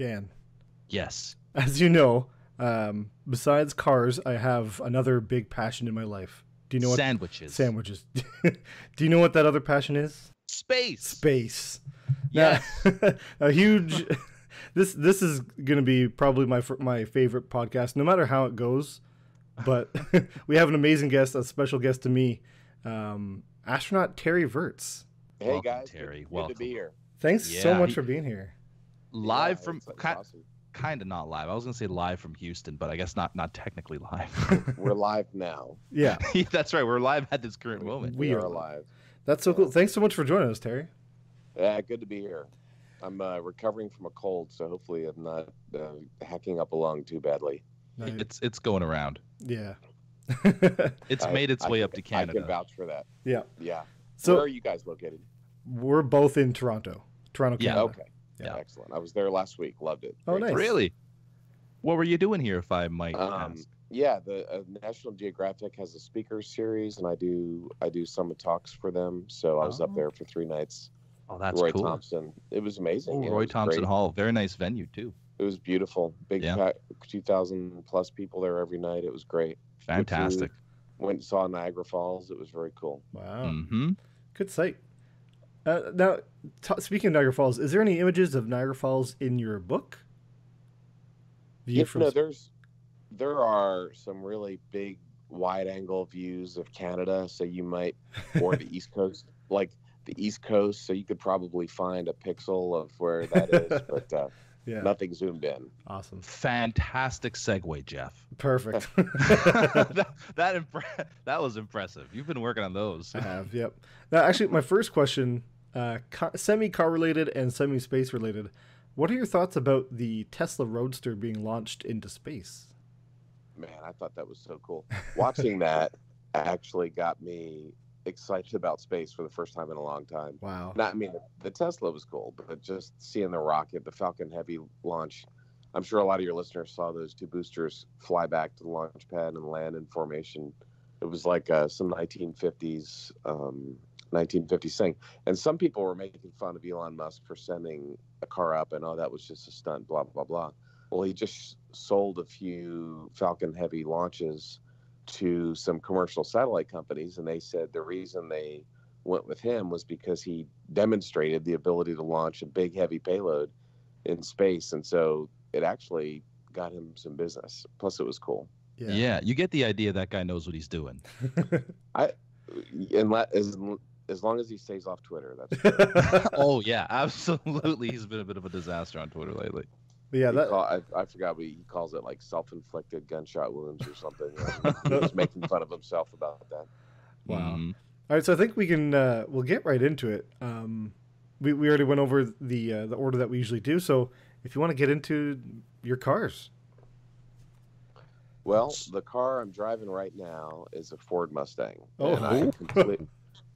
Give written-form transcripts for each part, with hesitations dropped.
Dan, Yes. as you know, besides cars, I have another big passion in my life. Do you know what? Sandwiches. Sandwiches. Do you know what that other passion is? Space. Space. Yes. Now, a huge. This is gonna be probably my favorite podcast, no matter how it goes. But we have an amazing guest, a special guest to me, Astronaut Terry Virts. Hey Welcome, guys, Terry. good Welcome. to be here. Thanks so Yeah, much for being here. Live Yeah, from it's awesome. kind of not live. I was gonna say live from Houston, but I guess not technically live. We're live now. Yeah, That's right. We're live at this current moment. We are are live. that's so cool. Thanks so much for joining us, Terry. Yeah, good to be here. I'm recovering from a cold, so hopefully I'm not hacking up along too badly. It's going around. Yeah. It's made its way up to I Canada. can vouch for that. Yeah. Yeah. So where are you guys located? we're both in Toronto, Yeah. Canada. Okay. Yeah. Excellent. I was there last week. Loved it. Oh, Great. nice. Really? What were you doing here, if I might ask? Yeah, the National Geographic has a speaker series, and I do some talks for them. So I was up there for 3 nights. Oh, that's Roy cool. Thompson. It was amazing. Oh, Yeah, it Roy was Thompson great. Hall. Very nice venue, too. It was beautiful. Big Yeah. pack, 2,000 plus people there every night. It was great. Fantastic. Went and saw Niagara Falls. It was very cool. Wow. Mm-hmm. Good sight. Now, speaking of Niagara Falls, is there any images of Niagara Falls in your book? You know, there are some really big wide angle views of Canada. So you might, or the East Coast, like the East Coast. So you could probably find a pixel of where that is, but Yeah. nothing zoomed in. Awesome. Fantastic segue, Jeff. Perfect. that was impressive. You've been working on those. I have, yep. Now, actually, my first question, semi-car related and semi-space related. What are your thoughts about the Tesla Roadster being launched into space? Man, I thought that was so cool. Watching that actually got me excited about space for the first time in a long time. Wow. I mean, the Tesla was cool, but just seeing the rocket, the Falcon Heavy launch, I'm sure a lot of your listeners saw those 2 boosters fly back to the launch pad and land in formation. It was like some 1950s thing. And some people were making fun of Elon Musk for sending a car up and, oh, that was just a stunt, blah, blah, blah. Well, he just sold a few Falcon Heavy launches to some commercial satellite companies, and they said the reason they went with him was because he demonstrated the ability to launch a big, heavy payload in space. And so it actually got him some business. Plus, it was cool. Yeah, you get the idea that guy knows what he's doing. As long as he stays off Twitter, that's good. Oh, yeah, absolutely. He's been a bit of a disaster on Twitter lately. Yeah, I forgot what he calls it, like self-inflicted gunshot wounds or something. He was making fun of himself about that. Wow. Mhm. All right, so I think we can we'll get right into it. We already went over the order that we usually do. So if you want to get into your cars. Well, the car I'm driving right now is a Ford Mustang. Oh, and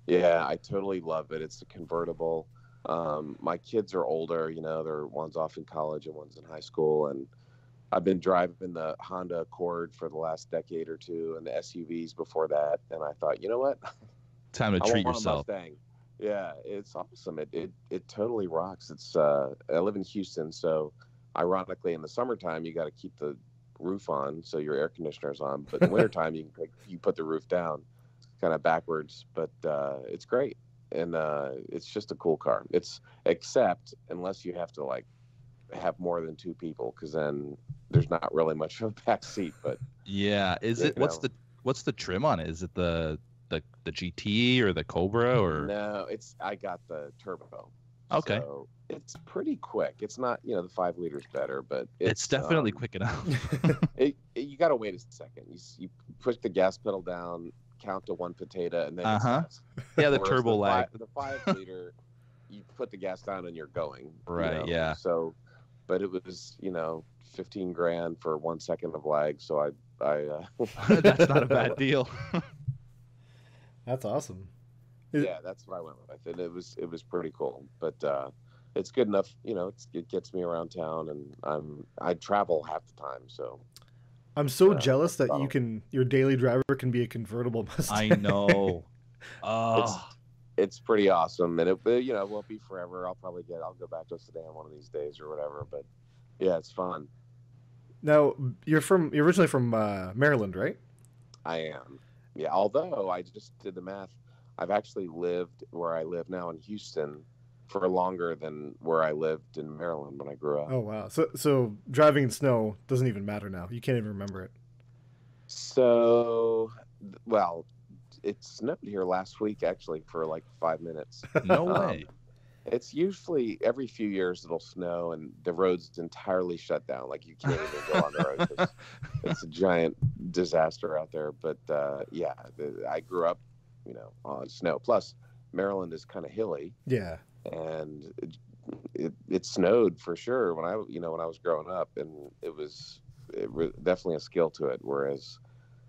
I totally love it. It's a convertible. My kids are older, one's off in college and one's in high school. And I've been driving the Honda Accord for the last decade or two and the SUVs before that. And I thought, you know what? Time to I treat want yourself. a Mustang. Yeah, it's awesome. It totally rocks. I live in Houston, so ironically in the summertime you got to keep the roof on so your air conditioner's on, but in the wintertime you put the roof down. It's kind of backwards, but it's great. And it's just a cool car. Except unless you have to like have more than 2 people, because then there's not really much of a back seat. But Yeah, what's the trim on it? Is it the GT or the Cobra or? No, I got the turbo. Okay. So it's pretty quick. It's not, the 5 liters better, but It's definitely quick enough. You got to wait a second. You push the gas pedal down, count to 1 potato, and then it starts. Yeah, the Whereas turbo lag. The 5 liter, you put the gas down and you're going. Right, yeah. So, but it was, $15,000 for 1 second of lag. So I That's not a bad deal. That's awesome. Yeah, that's what I went with, and it was pretty cool. But it's good enough, it gets me around town, and I travel half the time. So I'm so jealous that your daily driver can be a convertible Mustang. I know. It's pretty awesome, and it won't be forever. I'll go back to a sedan one of these days or whatever. But Yeah, it's fun. Now, you're originally from Maryland, right? I am. Yeah, although I just did the math. I've actually lived where I live now in Houston for longer than where I lived in Maryland when I grew up. Oh wow. So driving in snow doesn't even matter now. You can't even remember it. So, well, it snowed here last week actually for like 5 minutes. No Um, way. it's usually every few years it'll snow and the road's entirely shut down. Like you can't even go on the road 'cause it's a giant disaster out there. But yeah, I grew up, on snow. Plus, Maryland is kind of hilly, Yeah. and it snowed for sure when I was growing up, and definitely a skill to it. Whereas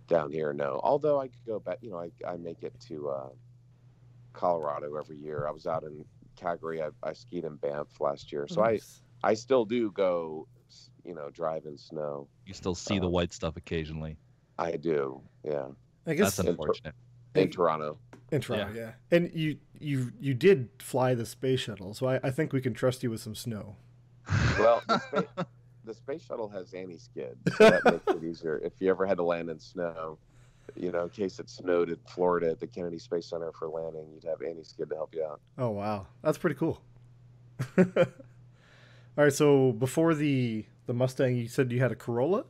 down here, no. Although I could go back, I make it to Colorado every year. I was out in Calgary. I skied in Banff last year, so Nice. I still do go, drive in snow. You still see the white stuff occasionally. I do, yeah. I guess That's unfortunate. In Toronto. in Toronto, yeah. And you did fly the space shuttle, so I think we can trust you with some snow. Well, the space shuttle has anti-skid, so that makes it easier. If you ever had to land in snow, in case it snowed in Florida at the Kennedy Space Center for landing, you'd have anti-skid to help you out. Oh wow, that's pretty cool. All right, so before the Mustang, you said you had a Corolla.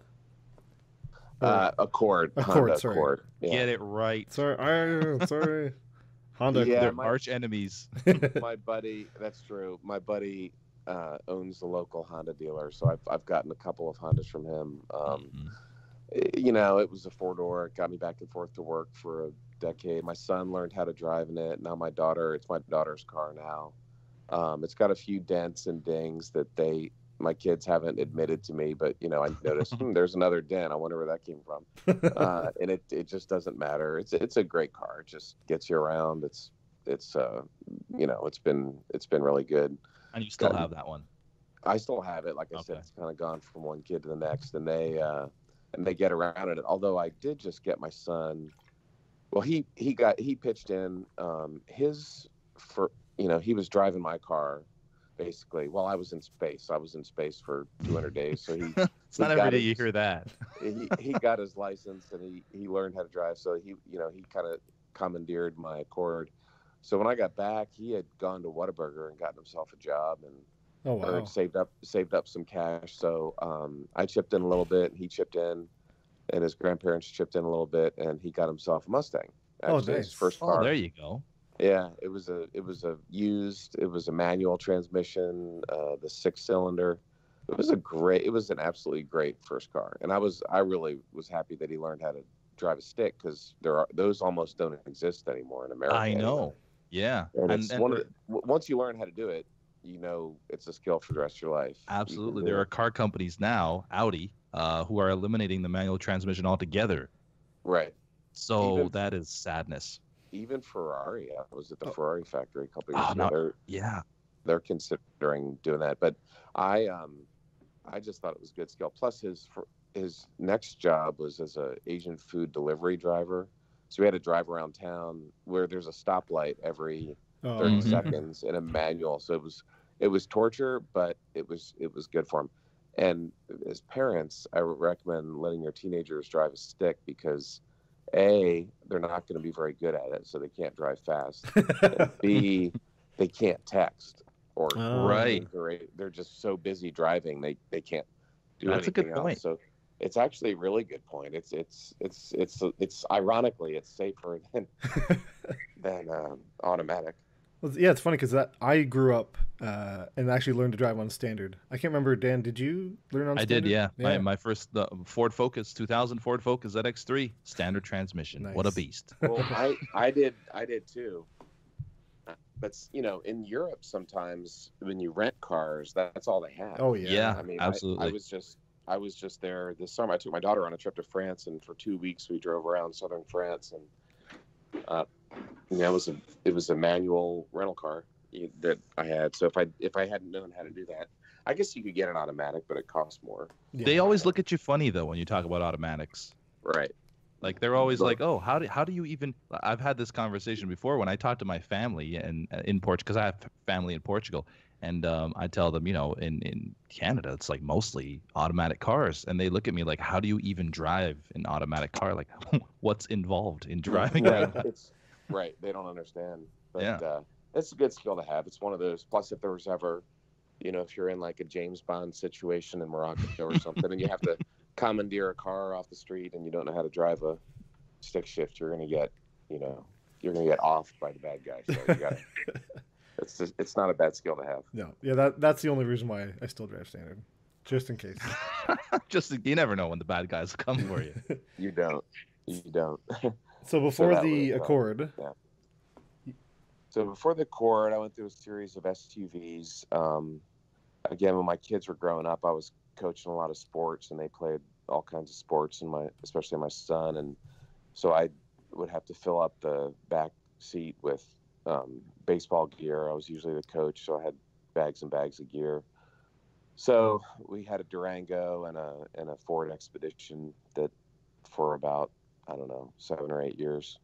Accord. Accord, Honda sorry. Accord. Yeah. Get it right. Sorry. Honda. Yeah, They're my- arch enemies. My buddy, that's true. My buddy owns the local Honda dealer, so I've gotten a couple of Hondas from him. Mhm. It was a 4-door. It got me back and forth to work for a decade. My son learned how to drive in it. Now it's my daughter's car now. It's got a few dents and dings that my kids haven't admitted to me, but I noticed there's another dent. I wonder where that came from. And it just doesn't matter. It's a great car. It just gets you around. It's been really good. And you still have that one. I still have it. Like I said, Okay. it's kind of gone from one kid to the next, and they get around it. Although I did just get my son. Well, he pitched in he was driving my car basically while I was in space. I was in space for 200 days, so It's not every day you hear that. he got his license and he learned how to drive. So he kind of commandeered my Accord. So when I got back, he had gone to Whataburger and gotten himself a job and Oh wow. saved up some cash. So I chipped in a little bit, and he chipped in, and his grandparents chipped in a little bit, and he got himself a Mustang. Oh, Actually, nice. his first car. Oh, there you go. Yeah, it was a manual transmission, the 6-cylinder. It was an absolutely great first car, and I really was happy that he learned how to drive a stick, because those almost don't exist anymore in America. I know. anyway. Yeah. And it's once you learn how to do it, it's a skill for the rest of your life. Absolutely. You can There do are car companies now, Audi, who are eliminating the manual transmission altogether. it. Right. So that is sadness. Even Ferrari. I was at the Ferrari factory a couple Oh, years ago. no. Yeah. They're considering doing that, but I just thought it was good skill. Plus, his next job was as a Asian food delivery driver, so we had to drive around town where there's a stoplight every 30 Mhm. seconds in a manual. So it was torture, but it was good for him. And as parents, I would recommend letting your teenagers drive a stick, because A, they're not going to be very good at it, so they can't drive fast. And B, they can't text, or Right. they're just so busy driving they can't do That's a good anything else. point. So it's actually a really good point. It's ironically it's safer than automatic. Well, yeah, it's funny because I grew up and actually learned to drive on standard. I can't remember, Dan, did you learn on I standard? did, yeah. My first Ford Focus, 2000 Ford Focus ZX3, standard transmission. Nice. What a beast. Well, I did too. But in Europe, sometimes when you rent cars, that's all they have. Oh yeah. Yeah. I mean, absolutely. I was just there this summer. I took my daughter on a trip to France, and for 2 weeks we drove around southern France, and it was a manual rental car that I had. So if I hadn't known how to do that, I guess you could get an automatic, but it costs more. Yeah. They always look at you funny though when you talk about automatics. Right. Like they're always Look. like, "Oh, how do you even?" I've had this conversation before when I talk to my family in Portugal, because I have family in Portugal, And I tell them, in Canada, it's like mostly automatic cars. And they look at me like, how do you even drive an automatic car? Like, what's involved in driving? Right. It's right. They don't understand. But Yeah. it's a good skill to have. It's one of those. Plus, if there was ever, if you're in like a James Bond situation in Morocco or something, and you have to commandeer a car off the street and you don't know how to drive a stick shift, you're going to get, you're going to get off by the bad guy. So you got it's not a bad skill to have. No, yeah, that's the only reason why I still drive standard, just in case. You never know when the bad guys come for you. You don't. So before So the was, Accord. So before the Accord, I went through a series of SUVs. Again, when my kids were growing up, I was coaching a lot of sports, and they played all kinds of sports, especially my son. And so I would have to fill up the back seat with baseball gear. I was usually the coach, so I had bags and bags of gear. So we had a Durango and a Ford Expedition that for about, I don't know, 7 or 8 years.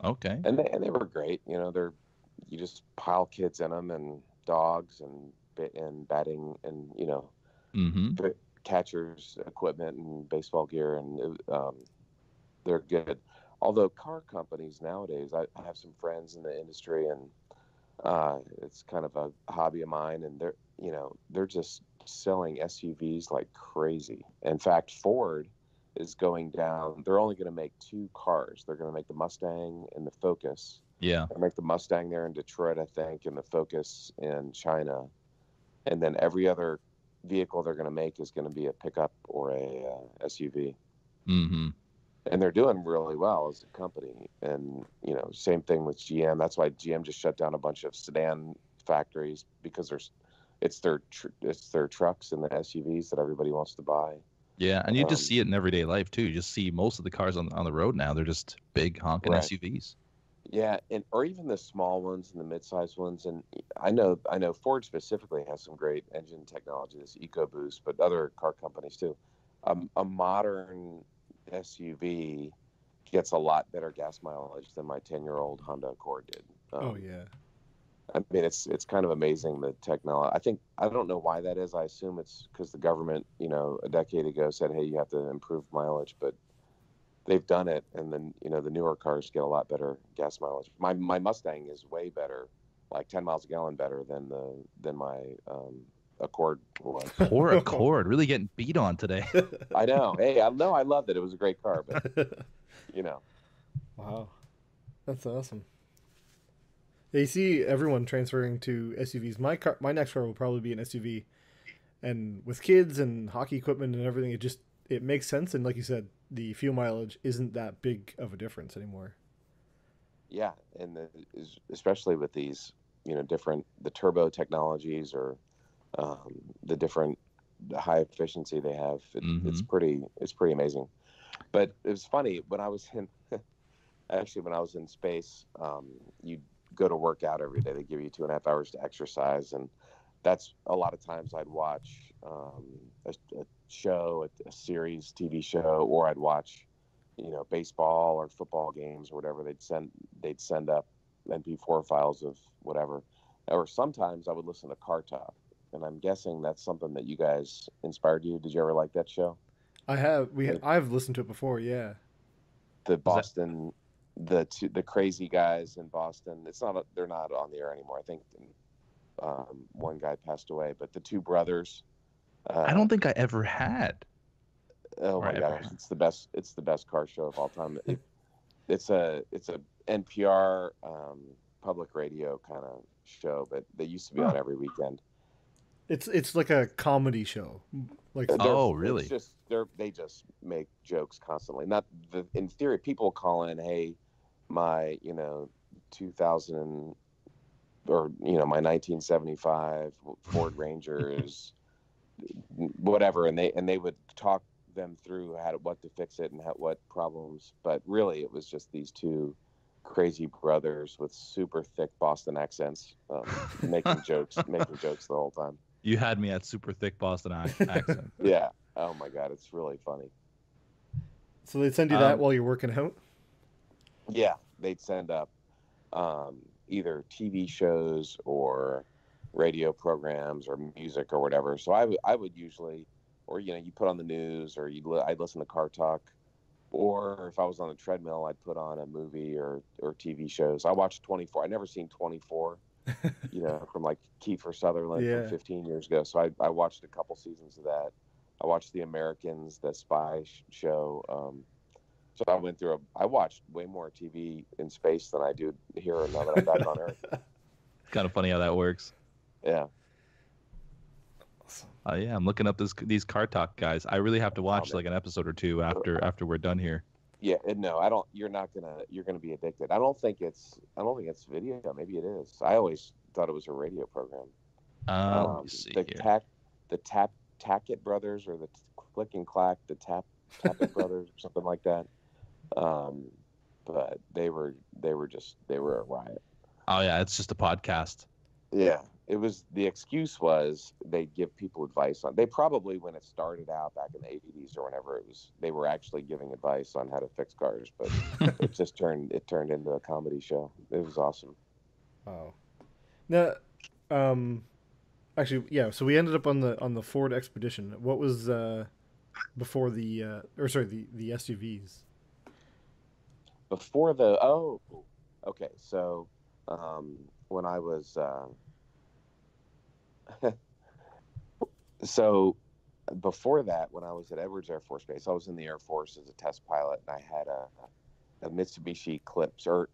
Okay. And they were great. You just pile kids in them and dogs and batting and catchers equipment and baseball gear, and they're good. Although car companies nowadays, I have some friends in the industry, and it's kind of a hobby of mine, and they're just selling SUVs like crazy. In fact, Ford is going down. They're only going to make 2 cars. They're going to make the Mustang and the Focus. Yeah. They'll make the Mustang there in Detroit, I think, and the Focus in China. And then every other vehicle they're going to make is going to be a pickup or a SUV. Mm-hmm. And they're doing really well as a company. And, same thing with GM. That's why GM just shut down a bunch of sedan factories, because it's their trucks and the SUVs that everybody wants to buy. Yeah, and you just see it in everyday life too. You just see most of the cars on the road now. They're just big honking SUVs. Yeah, or even the small ones and the mid-sized ones. And I know Ford specifically has some great engine technology, this EcoBoost, but other car companies too. A modern SUV gets a lot better gas mileage than my 10-year-old Honda Accord did. Oh yeah. I mean, it's kind of amazing, the technology. I don't know why that is. I assume it's because the government, a decade ago said, hey, you have to improve mileage, but they've done it. And then, the newer cars get a lot better gas mileage. My Mustang is way better, like 10 miles a gallon better than my Accord was. Poor Accord, really getting beat on today. I know. Hey, I loved it. It was a great car, but Wow, that's awesome. Yeah, you see everyone transferring to SUVs. My next car will probably be an SUV, and with kids and hockey equipment and everything, it makes sense. And like you said, the fuel mileage isn't that big of a difference anymore. Yeah, and especially with these, the turbo technologies or the different high efficiency they have, it's pretty amazing. But it was funny when I was in space, you go to work out every day. They give you 2.5 hours to exercise, and that's a lot of times I'd watch a show, a series, TV show, or I'd watch, baseball or football games or whatever. They'd send up MP4 files of whatever, or sometimes I would listen to Car Talk, and I'm guessing that's something that you guys inspired you. Did you ever like that show? I have. I've listened to it before. Yeah. The Boston, the crazy guys in Boston. They're not on the air anymore. I think one guy passed away, but the 2 brothers. I don't think I ever had. Oh my gosh, it's the best. It's the best car show of all time. It's a NPR public radio kind of show, but they used to be on every weekend. It's like a comedy show. Like really? It's just they just make jokes constantly. In theory, people call in, hey, my 2000 or my 1975 Ford Ranger is whatever, and they would talk them through what to fix it and what problems. But really, it was just these 2 crazy brothers with super thick Boston accents making jokes the whole time. You had me at super thick Boston accent. Yeah. Oh my God, it's really funny. So they'd send you that while you're working out? Yeah, they'd send up either TV shows or radio programs or music or whatever. So I would usually, or you put on the news, or I'd listen to Car Talk, or if I was on the treadmill, I'd put on a movie or TV shows. I watched 24. I never seen 24, from like Kiefer Sutherland from 15 years ago. So I watched a couple seasons of that. I watched The Americans, the spy show. So I watched way more TV in space than I do here now that I'm back on Earth. It's kind of funny how that works. Yeah. Yeah, I'm looking up these Car Talk guys. I really have to watch like an episode or two after we're done here. Yeah, no, I don't. You're gonna be addicted. I don't think it's video. Maybe it is. I always thought it was a radio program. Let me see here. The Tackett Brothers, or the Click and Clack, the Tappet Brothers, or something like that. But they were a riot. Oh yeah, it's just a podcast. Yeah, it was. The excuse was they give people advice on. They probably, when it started out back in the 80s or whenever it was, they were actually giving advice on how to fix cars. But it turned into a comedy show. It was awesome. Wow. Now, actually, yeah. So we ended up on the Ford Expedition. What was before the SUVs? Before okay. So when I was so before that, when I was at Edwards Air Force Base, I was in the Air Force as a test pilot, and I had a Mitsubishi Eclipse, or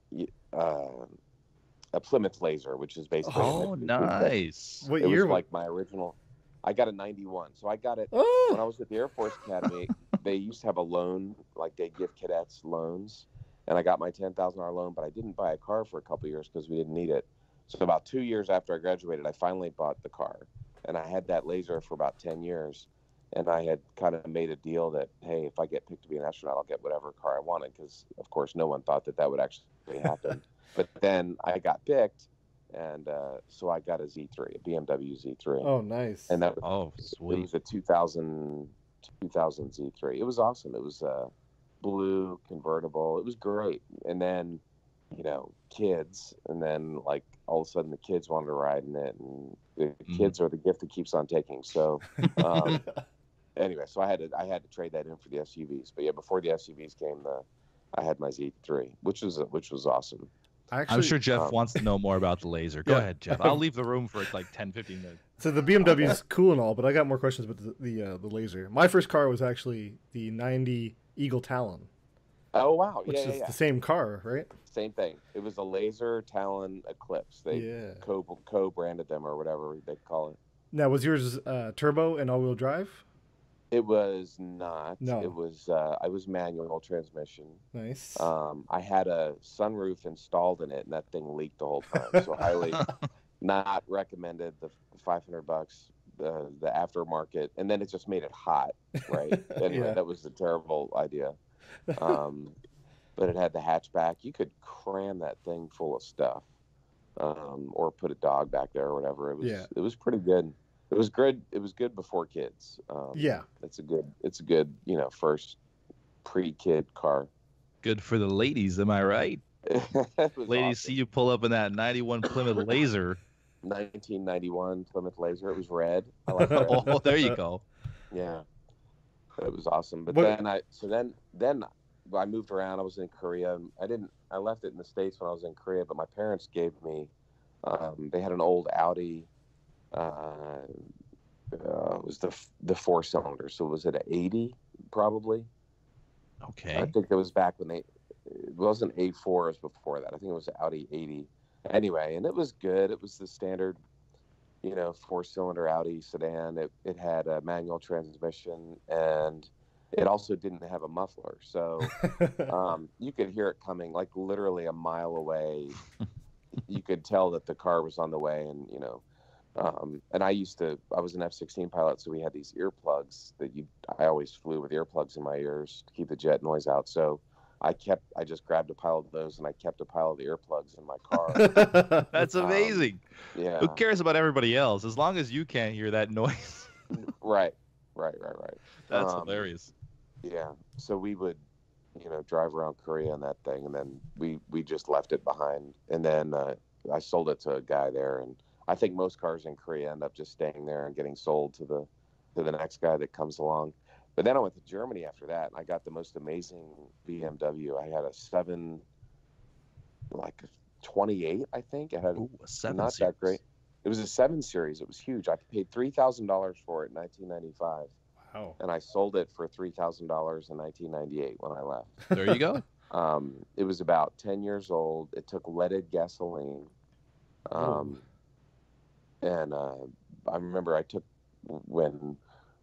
a Plymouth Laser, which is basically nice. What year? Was like my original. I got a 91, so I got it when I was at the Air Force Academy. They used to have a loan, like they give cadets loans, and I got my $10,000 loan, but I didn't buy a car for a couple of years because we didn't need it. So about 2 years after I graduated, I finally bought the car, and I had that Laser for about 10 years. And I had kind of made a deal that, hey, if I get picked to be an astronaut, I'll get whatever car I wanted, because, of course, no one thought that would actually happen. But then I got picked, and so I got a Z3, a BMW Z3. Oh, nice. And that was, sweet. It was a 2000 Z3. It was awesome. It was blue convertible. It was great. And then, kids, and then like all of a sudden the kids wanted to ride in it, and the kids are the gift that keeps on taking. So anyway, so I had to trade that in for the SUVs. But yeah, before the SUVs came, I had my Z3, which was awesome. I'm sure Jeff wants to know more about the Laser. Go ahead, Jeff. I'll leave the room for like 10, 15 minutes. So the BMW is cool and all, but I got more questions about the Laser. My first car was actually the 90 Eagle Talon. Oh, wow. Which is the same car, right? Same thing. It was a Laser Talon Eclipse. They co-branded them, or whatever they call it. Now, was yours turbo and all-wheel drive? It was not. No. It was I was manual transmission. Nice. I had a sunroof installed in it, and that thing leaked the whole time. So highly not recommended. The $500, the aftermarket, and then it just made it hot, right? Anyway, that was a terrible idea. But it had the hatchback. You could cram that thing full of stuff, or put a dog back there or whatever. It was pretty good. It was good. It was good before kids. It's a good, first pre-kid car. Good for the ladies, am I right? Ladies, awesome. See you pull up in that 91 Plymouth Laser. 1991 Plymouth Laser. It was red. I like red. Oh, there you go. Yeah, it was awesome. But then I moved around. I was in Korea. I left it in the States when I was in Korea, but my parents gave me. They had an old Audi. It was the 4-cylinder. So was it an 80 probably? Okay. I think it was back when it wasn't A4s before that. I think it was Audi 80. Anyway, and it was good. It was the standard, 4-cylinder Audi sedan. It had a manual transmission, and it also didn't have a muffler. So you could hear it coming like literally a mile away. You could tell that the car was on the way, and and I was an F-16 pilot, so we had these earplugs I always flew with earplugs in my ears to keep the jet noise out. So I just grabbed a pile of those, and I kept a pile of the earplugs in my car. That's amazing. Yeah. Who cares about everybody else? As long as you can't hear that noise. Right. That's hilarious. Yeah. So we would, drive around Korea in that thing, and then we just left it behind. And then I sold it to a guy there, and I think most cars in Korea end up just staying there and getting sold to the next guy that comes along. But then I went to Germany after that, and I got the most amazing BMW. I had a 28, I think. It had Ooh, a 7 not Series. that great. It was a 7 Series. It was huge. I paid $3,000 for it in 1995. Wow. And I sold it for $3,000 in 1998 when I left. There you go. It was about 10 years old. It took leaded gasoline. And I remember when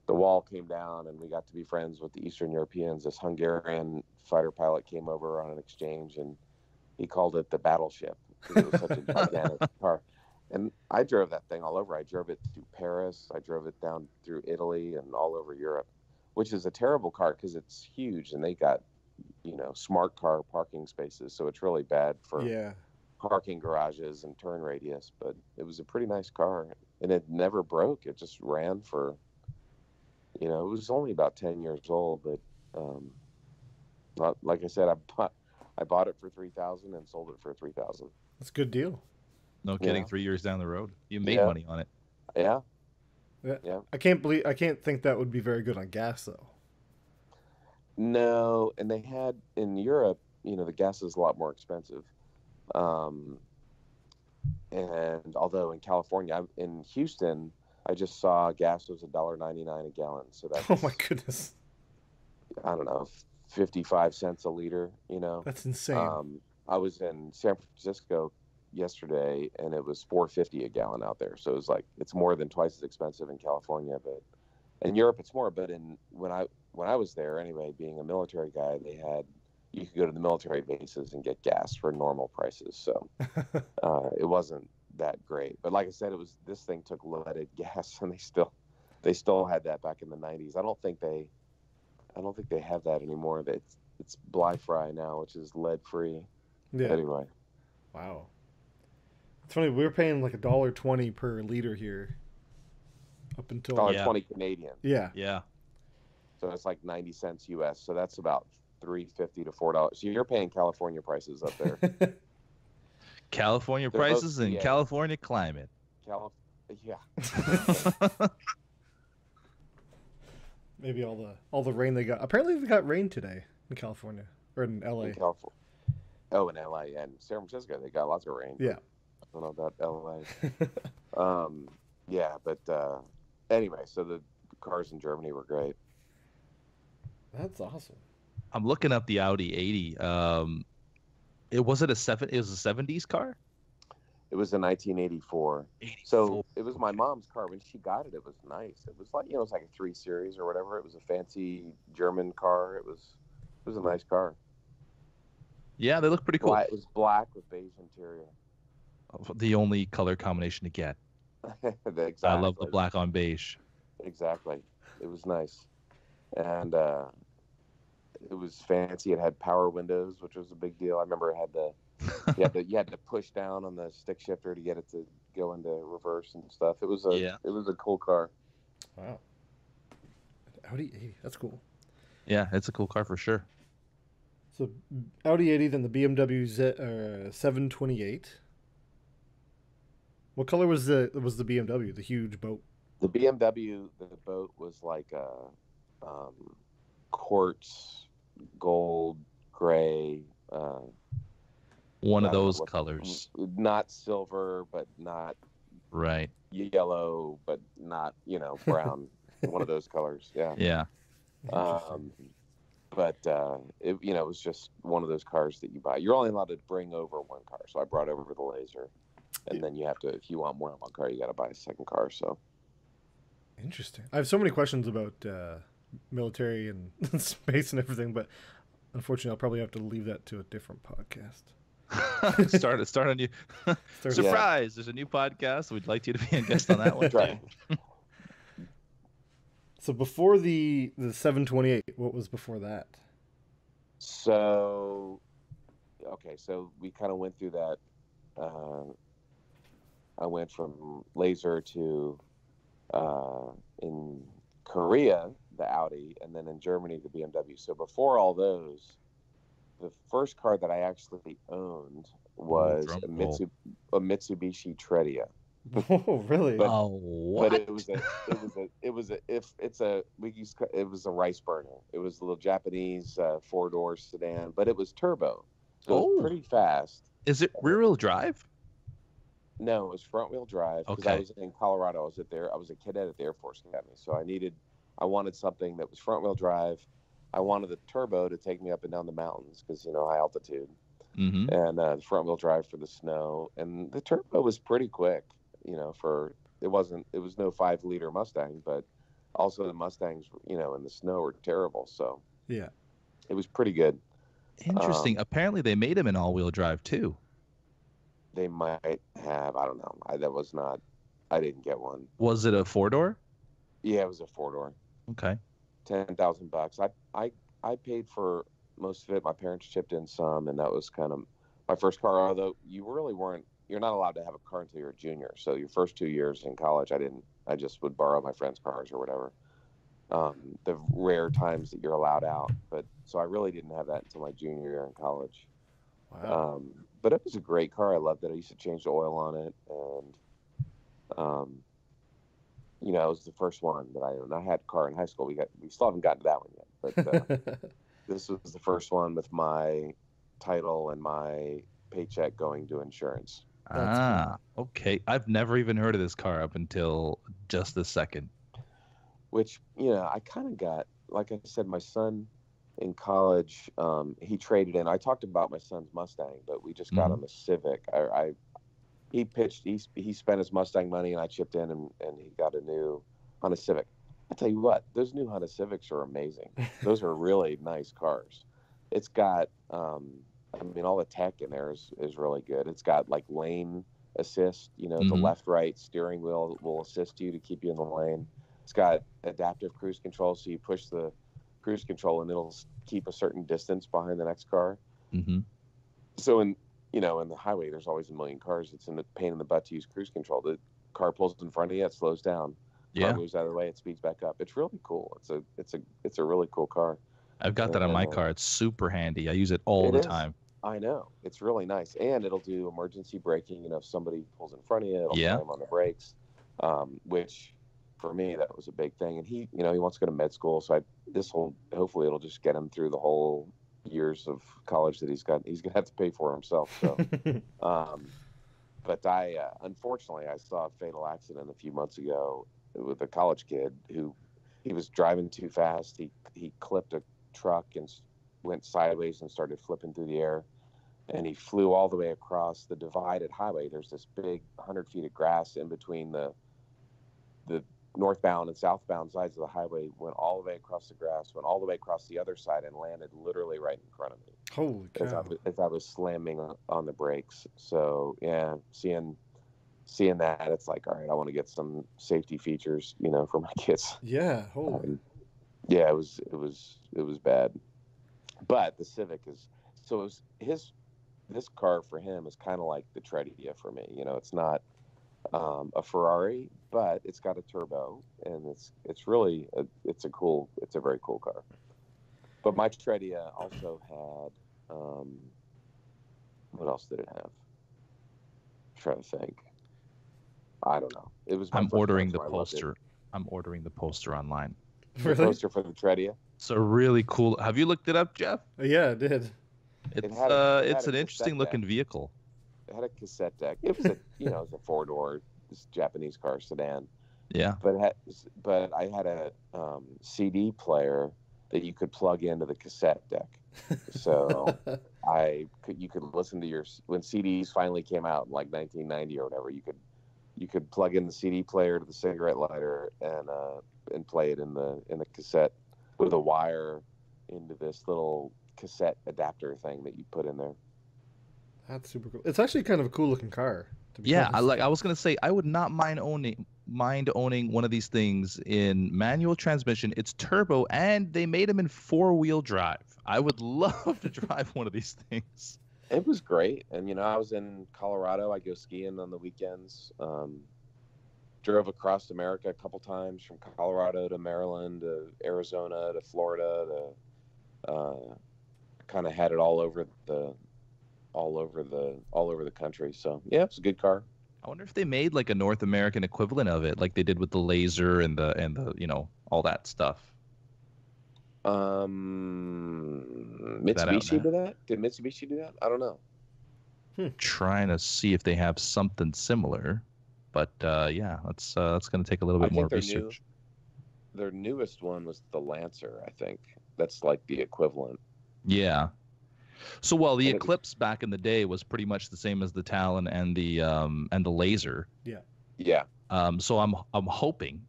the wall came down and we got to be friends with the Eastern Europeans, this Hungarian fighter pilot came over on an exchange, and he called it the battleship because it was such a gigantic car. And I drove that thing all over. I drove it through Paris. I drove it down through Italy and all over Europe, which is a terrible car because it's huge and they got, smart car parking spaces. So it's really bad for parking garages and turn radius. But it was a pretty nice car, and it never broke. It just ran for, it was only about 10 years old. But like I said, I bought it for $3,000 and sold it for $3,000. That's a good deal. No kidding. Yeah. 3 years down the road, you made money on it. Yeah. Yeah. I can't think that would be very good on gas though. No, and they had in Europe, the gas is a lot more expensive. And although in California, in Houston, I just saw gas was $1.99 a gallon. So that's, oh my goodness, I don't know, 55 cents a liter. That's insane. I was in San Francisco yesterday, and it was $4.50 a gallon out there. So it's more than twice as expensive in California, but in Europe it's more. But when I was there anyway, being a military guy, you could go to the military bases and get gas for normal prices. So it wasn't that great. But like I said, this thing took leaded gas, and they still had that back in the 90s. I don't think they have that anymore. It's Bly-Fry now, which is lead free. Yeah. Anyway. Wow. It's funny, we were paying like $1.20 per liter here up until $1.20 Canadian. Yeah. Yeah. So it's like 90 cents US. So that's about $3.50 to $4. So you're paying California prices up there. California prices and California climate. Yeah. Maybe all the rain they got. Apparently they got rain today in California or in LA. In LA and San Francisco, they got lots of rain. Yeah. I don't know about LA. Yeah, but anyway, so the cars in Germany were great. That's awesome. I'm looking up the Audi 80. It was a 70s car? It was a 1984. 84. So it was my mom's car. When she got it, it was nice. It was like, it was like a 3 Series or whatever. It was a fancy German car. It was a nice car. Yeah, they look pretty cool. It was black with beige interior. The only color combination to get. Exactly. I love the black on beige. Exactly. It was nice. And it was fancy. It had power windows, which was a big deal. I remember it had you had to push down on the stick shifter to get it to go into reverse and stuff. It was a cool car. Wow. Audi 80. That's cool. Yeah, it's a cool car for sure. So Audi 80, then the BMW 728. What color was the BMW? The huge boat. The BMW, the boat was like a quartz, gold, gray. One of those colors. Not silver, but not right. Yellow, but not brown. One of those colors. Yeah. Yeah. But it was just one of those cars that you buy. You're only allowed to bring over one car, so I brought over the Laser, and then you have to, if you want more than one car, you got to buy a second car. So interesting. I have so many questions about military and space and everything, but unfortunately, I'll probably have to leave that to a different podcast. start a new surprise. There's a new podcast. We'd like you to be a guest on that one. Right. So before the 728, what was before that? So we kind of went through that. I went from Laser to in Korea the Audi, and then in Germany the BMW. So before all those, the first car that I actually owned was a Mitsubishi Tredia. Oh, really? But Oh, what? but it was a rice burner. It was a little Japanese 4-door sedan, but it was turbo, so it was Oh, pretty fast. is it rear-wheel drive? No, it was front wheel drive because I Okay. was in Colorado. I was a cadet at the Air Force Academy, so I wanted something that was front wheel drive. I wanted the turbo to take me up and down the mountains because high altitude, Mm-hmm. and the front wheel drive for the snow. And the turbo was pretty quick, for it was no 5-liter Mustang, but also the Mustangs, in the snow were terrible. So Yeah. it was pretty good. Interesting. Apparently, they made them in all-wheel drive too. They might have, I don't know. I didn't get one. Was it a 4-door? Yeah, it was a 4-door. Okay. $10,000. I paid for most of it. My parents chipped in some, and that was kind of my first car. Although you're not allowed to have a car until you're a junior. So your first 2 years in college, I just would borrow my friends' cars or whatever. The rare times that you're allowed out, but so I really didn't have that until my junior year in college. Wow. But it was a great car. I loved it. I used to change the oil on it, and it was the first one that I owned. I had a car in high school. We still haven't gotten to that one yet, but this was the first one with my title and my paycheck going to insurance. That's okay. I've never even heard of this car up until just this second. Which, I kind of got, like I said, my son in college, he traded in. I talked about my son's Mustang, but we just got him a Civic. He spent his Mustang money, and I chipped in, and he got a new Honda Civic. I tell you what, those new Honda Civics are amazing. Those are really nice cars. It's got, all the tech in there is really good. It's got like lane assist, the left-right steering wheel will assist you to keep you in the lane. It's got adaptive cruise control, so you push the cruise control and it'll keep a certain distance behind the next car. Mm-hmm. So in the highway, there's always a million cars. It's in the pain in the butt to use cruise control. The car pulls in front of you, it slows down. Car moves out of the way, it speeds back up. It's really cool. It's a really cool car. I've got that on my car. It's super handy. I use it all the time. I know. It's really nice. And it'll do emergency braking. If somebody pulls in front of you, it'll slam on the brakes, which for me, that was a big thing. And he wants to go to med school. So hopefully it'll just get him through the whole years of college that he's going to have to pay for himself. So, but unfortunately, I saw a fatal accident a few months ago with a college kid who he was driving too fast. He clipped a truck and went sideways and started flipping through the air, and he flew all the way across the divided highway. There's this big 100 feet of grass in between the northbound and southbound sides of the highway, went all the way across the grass, went all the way across the other side, and landed literally right in front of me. Holy cow. As I was slamming on the brakes. So yeah, seeing that, it's like, all right, I want to get some safety features, for my kids. Yeah. Holy. Yeah, it was bad. But the Civic this car for him is kind of like the Tredia for me. It's not a Ferrari, but it's got a turbo, and it's really a very cool car. But my Tredia also had what else did it have? I'm trying to think. I don't know. It was. I'm ordering the poster. I'm ordering the poster online. The poster for the Tredia. It's a really cool. Have you looked it up, Jeff? Yeah, I did. It's an interesting looking vehicle. It had a cassette deck. It was it was a 4-door Japanese car sedan. Yeah. But I had a CD player that you could plug into the cassette deck. So you could listen to when CDs finally came out in like 1990 or whatever, you could plug in the CD player to the cigarette lighter and play it in the cassette with a wire into this little cassette adapter thing that you put in there. That's super cool. It's actually kind of a cool looking car. Yeah, I was gonna say, I would not mind owning one of these things in manual transmission. It's turbo, and they made them in 4-wheel drive. I would love to drive one of these things. It was great, and I was in Colorado. I go skiing on the weekends. Drove across America a couple times, from Colorado to Maryland to Arizona to Florida to kind of had it all over the country. So yeah, it's a good car. I wonder if they made like a North American equivalent of it, like they did with the Laser and the all that stuff. Mitsubishi did that? Did Mitsubishi do that? I don't know. Trying to see if they have something similar, but yeah, that's going to take a little bit more research. Their newest one was the Lancer, I think. That's like the equivalent. Yeah. So, well, the Eclipse back in the day was pretty much the same as the Talon and the Laser. Yeah. Yeah. So I'm hoping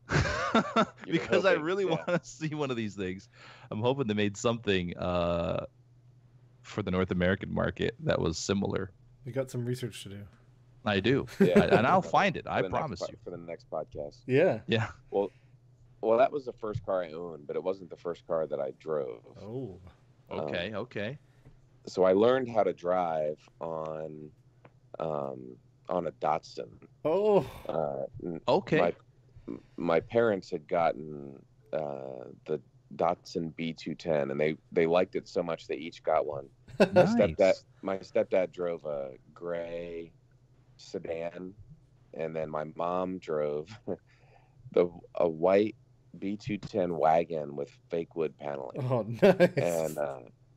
because I really want to see one of these things. I'm hoping they made something for the North American market that was similar. You got some research to do. I do. Yeah. And I'll find it. I promise you. For the next podcast. Yeah. Yeah. Well, that was the first car I owned, but it wasn't the first car that I drove. Oh. Okay. Okay. So I learned how to drive on a Datsun. Oh. Okay. My parents had gotten the Datsun B210, and they liked it so much they each got one. Nice. My stepdad drove a gray sedan, and then my mom drove a white B210 wagon with fake wood paneling. Oh, nice.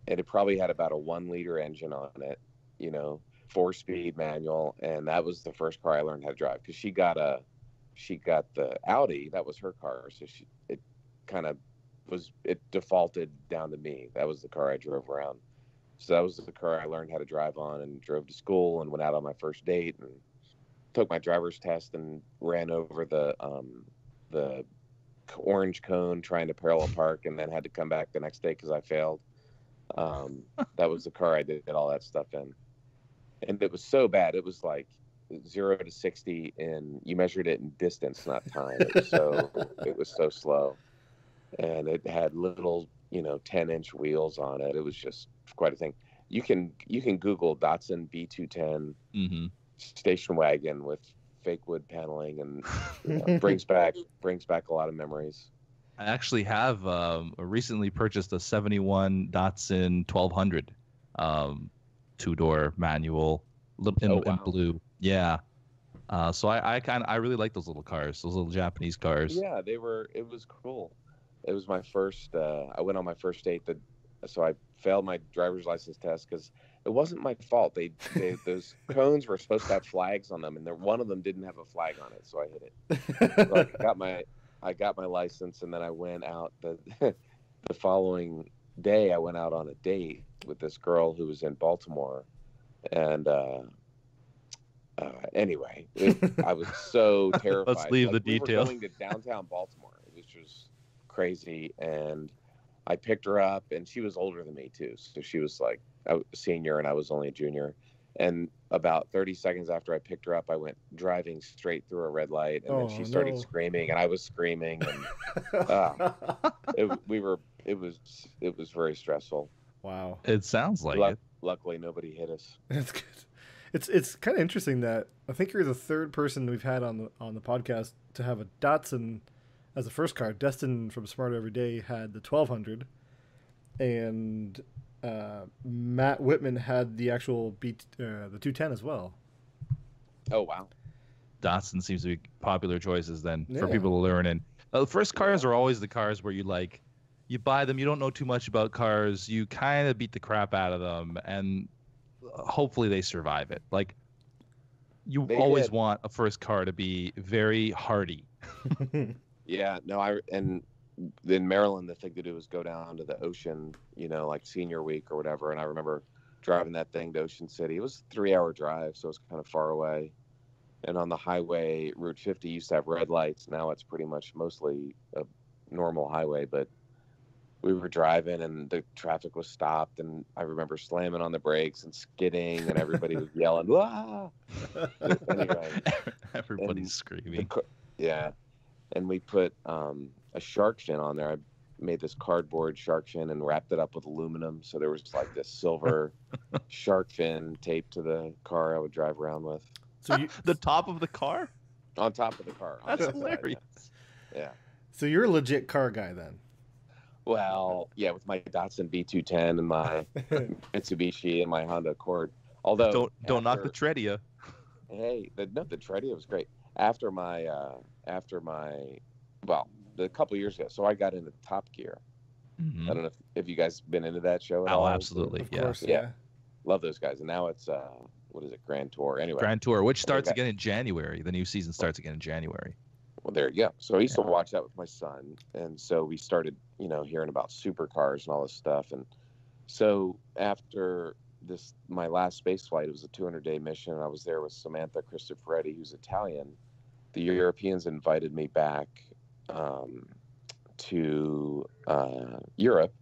And it probably had about a 1-liter engine on it, 4-speed manual, and that was the first car I learned how to drive because she got the Audi. That was her car, so it defaulted down to me. That was the car I drove around. So that was the car I learned how to drive on and drove to school and went out on my first date and took my driver's test and ran over the orange cone trying to parallel park and then had to come back the next day because I failed. That was the car I did all that stuff in. And it was so bad. It was like 0 to 60 you measured it in distance, not time. It was so slow. And it had little, 10-inch wheels on it. It was just quite a thing. You can Google Datsun B210 station wagon with fake wood paneling, and brings back a lot of memories. I actually have recently purchased a 71 Datsun 1200 2-door manual in blue. Yeah. So I really like those little cars, those little Japanese cars. Yeah, it was cool. It was my first, I went on my first date so I failed my driver's license test because it wasn't my fault. Those cones were supposed to have flags on them, and one of them didn't have a flag on it, so I hit it. So I got my license, and then I went out the following day. I went out on a date with this girl who was in Baltimore, and anyway, I was so terrified. Let's leave the details. We were going to downtown Baltimore, which was crazy, and I picked her up, and she was older than me too, so she was like a senior and I was only a junior. And about 30 seconds after I picked her up, I went driving straight through a red light, and then she started screaming, and I was screaming, and it was very stressful. Wow. It sounds like it. Luckily, nobody hit us. That's good. It's kind of interesting that I think you're the third person we've had on the podcast to have a Datsun as the first car. Destin from Smarter Every Day had the 1200, and Matt Whitman had the actual the 210 as well. Oh wow! Datsun seems to be popular choices then for people to learn. And the first cars are always the cars where you buy them, you don't know too much about cars, you kind of beat the crap out of them, and hopefully they survive it. Like you always want a first car to be very hardy. Yeah, no, and in Maryland, the thing to do is go down to the ocean, like senior week or whatever. And I remember driving that thing to Ocean City. It was a 3-hour drive, so it was kind of far away. And on the highway, Route 50 used to have red lights. Now it's pretty much mostly a normal highway, but we were driving and the traffic was stopped. And I remember slamming on the brakes and skidding, and everybody was yelling, "Ah!" Anyway, everybody's screaming. Yeah. And we put a shark fin on there. I made this cardboard shark fin and wrapped it up with aluminum. So there was like this silver shark fin taped to the car I would drive around with. So the top of the car? On top of the car. That's hilarious. Yeah. So you're a legit car guy then? Well, yeah, with my Datsun B210 and my Mitsubishi and my Honda Accord. Although don't knock the Tredia. the Tredia was great. After my well, a couple years ago, so I got into Top Gear. Mm-hmm. I don't know if you guys been into that show at all. Oh, absolutely. Of course, yeah. Love those guys. And now it's what is it, Grand Tour? Anyway, Grand Tour, which starts again in January. The new season starts again in January. Well, there you go. So I used to watch that with my son, and so we started, hearing about supercars and all this stuff. And so after my last space flight, it was a 200-day mission. I was there with Samantha Cristoforetti, who's Italian. The Europeans invited me back to Europe,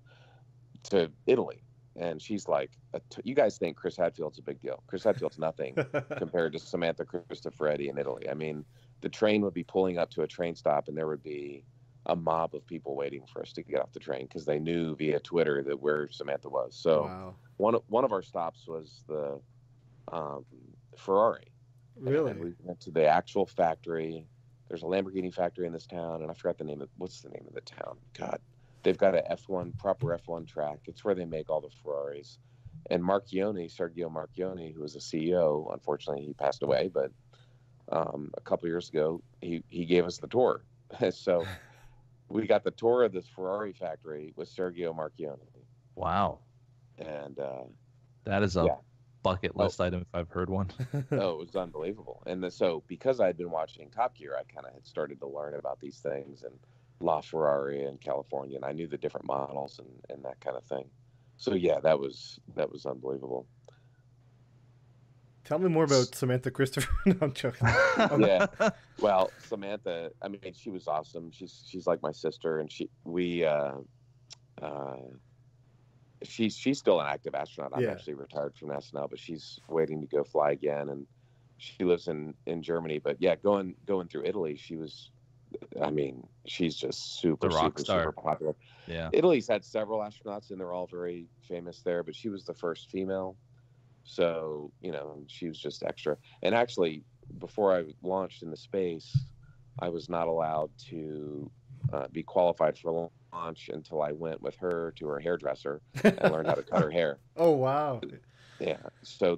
to Italy. And she's like, you guys think Chris Hadfield's a big deal. Chris Hadfield's nothing compared to Samantha Cristoforetti in Italy. I mean, the train would be pulling up to a train stop, and there would be a mob of people waiting for us to get off the train because they knew via Twitter that where Samantha was. So one of our stops was the Ferrari. Really? And we went to the actual factory. There's a Lamborghini factory in this town, and I forgot what's the name of the town? God. They've got a proper F1 track. It's where they make all the Ferraris. And Sergio Marchione, who was the CEO, unfortunately he passed away, but a couple years ago, he gave us the tour. So we got the tour of this Ferrari factory with Sergio Marchione. Wow. And that is a bucket list item if I've heard one. Oh, it was unbelievable. And so because I'd been watching Top Gear, I kind of had started to learn about these things and LaFerrari in California, and I knew the different models and that kind of thing. So yeah, that was unbelievable. Tell me more about Samantha Christopher. No, I'm joking. Yeah, well, Samantha, I mean, she was awesome. She's like my sister, and she's still an active astronaut. I'm actually retired from NASA now, but she's waiting to go fly again, and she lives in Germany. But yeah, going through Italy, she's just super popular. Yeah. Italy's had several astronauts, and they're all very famous there, but she was the first female. So, she was just extra. And actually, before I launched into space, I was not allowed to be qualified for launch until I went with her to her hairdresser and learned how to cut her hair. Oh, wow. Yeah. So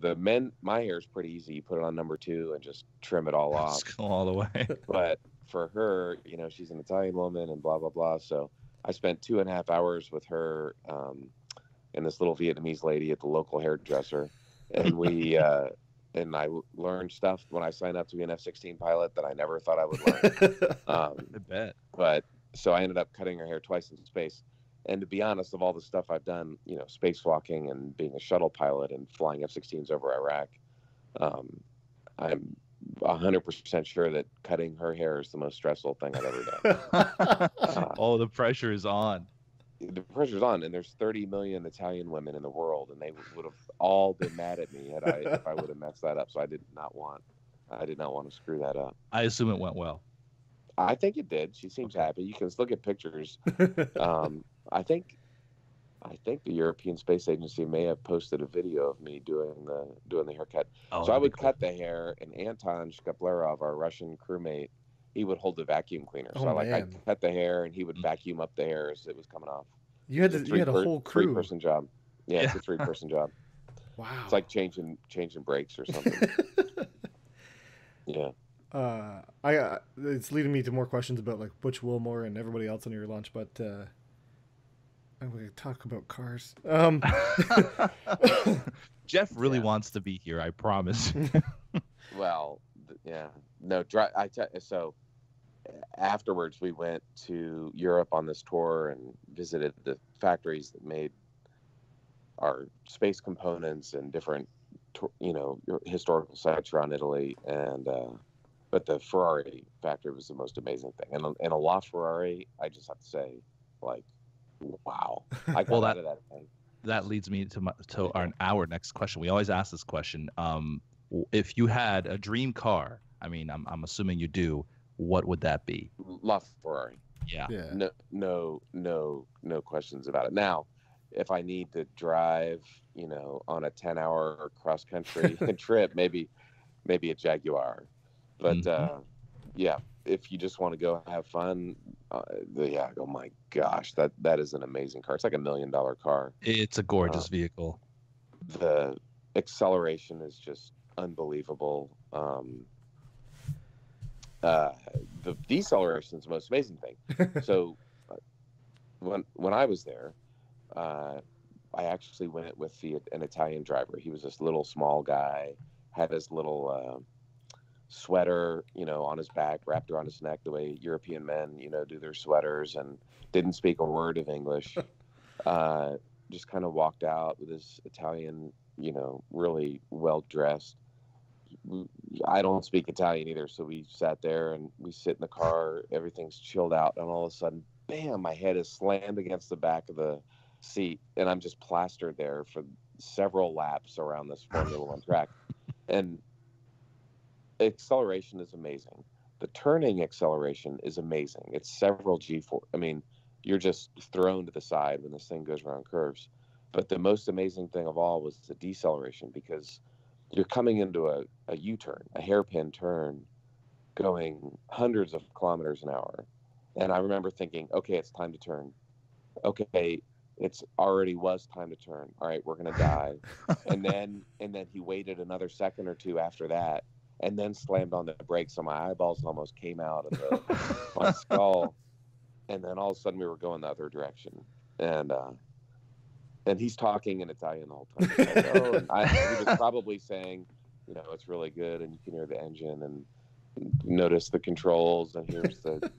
my hair is pretty easy. You put it on number 2 and just trim it all off. Just go all the way. But for her, she's an Italian woman and blah, blah, blah. So I spent 2.5 hours with her and this little Vietnamese lady at the local hairdresser. And we and I learned stuff when I signed up to be an F-16 pilot that I never thought I would learn. I bet. But so I ended up cutting her hair twice in space. And to be honest, of all the stuff I've done, spacewalking and being a shuttle pilot and flying F-16s over Iraq, I'm 100% sure that cutting her hair is the most stressful thing I've ever done. Oh, the pressure is on. The pressure's on, and there's 30 million Italian women in the world, and they would have all been mad at me if I would have messed that up. So I did not want to screw that up. I assume it went well. I think it did. She seems happy. You can look at pictures. I think the European Space Agency may have posted a video of me doing the haircut. Oh, so I would cut the hair, and Anton Shkaplerov, our Russian crewmate, he would hold the vacuum cleaner. So I'd cut the hair, and he would vacuum up the hair as it was coming off. You had a whole crew. 3-person job. Yeah, it's a 3-person job. Wow. It's like changing brakes or something. Yeah. It's leading me to more questions about like Butch Wilmore and everybody else on your launch, but I'm going to talk about cars. Jeff really wants to be here, I promise. Well, yeah. No, so afterwards we went to Europe on this tour and visited the factories that made our space components and different, historical sites around Italy. And but the Ferrari factory was the most amazing thing. And a LaFerrari, I just have to say, like, wow. I got out of that thing. That leads me to our next question. We always ask this question. If you had a dream car, I mean, I'm assuming you do, what would that be? LaFerrari. Yeah. No questions about it. Now, if I need to drive, on a 10-hour cross country trip, maybe a Jaguar. But yeah, if you just want to go have fun, oh my gosh, that is an amazing car. It's like $1 million car. It's a gorgeous vehicle. The acceleration is just unbelievable. The deceleration is the most amazing thing. So when I was there, I actually went with an Italian driver. He was this little small guy, had his little sweater, on his back, wrapped around his neck the way European men, do their sweaters, and didn't speak a word of English. Just kind of walked out with his Italian, really well dressed. I don't speak Italian either, so we sat there and we sit in the car. Everything's chilled out, and all of a sudden, bam! My head is slammed against the back of the seat, and I'm just plastered there for several laps around this Formula One track. And acceleration is amazing. The turning acceleration is amazing. It's several G-force. I mean, you're just thrown to the side when this thing goes around curves. But the most amazing thing of all was the deceleration, because you're coming into a U-turn, a hairpin turn, going hundreds of kilometers an hour. And I remember thinking, okay, it's time to turn. Okay, it's already was time to turn. All right, we're going to die. and then he waited another second or two after that, and then slammed on the brakes, so my eyeballs almost came out of my skull. And then all of a sudden we were going the other direction. And he's talking in Italian the whole time. He was probably saying, it's really good, and you can hear the engine and notice the controls, and here's the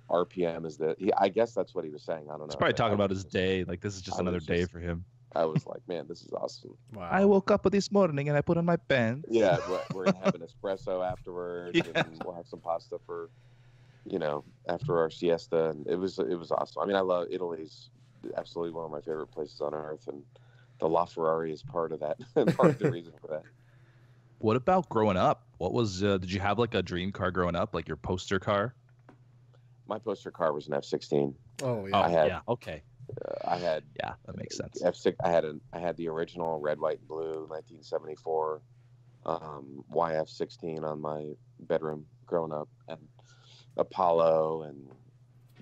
RPM is I guess that's what he was saying. I don't know. He's probably talking about his day. Like, this is just another day for him. I was like, man, this is awesome. Wow. I woke up this morning and I put on my pants. Yeah, we're gonna have an espresso afterwards, and we'll have some pasta for, after our siesta, and it was awesome. I mean, I love Italy's absolutely one of my favorite places on earth, and the LaFerrari is part of that, part of the reason for that. What about growing up? What was did you have like a dream car growing up, like your poster car? My poster car was an F-16. Oh yeah. Okay. I had that makes sense. F6. I had the original red, white, and blue 1974 YF-16 on my bedroom growing up, and Apollo and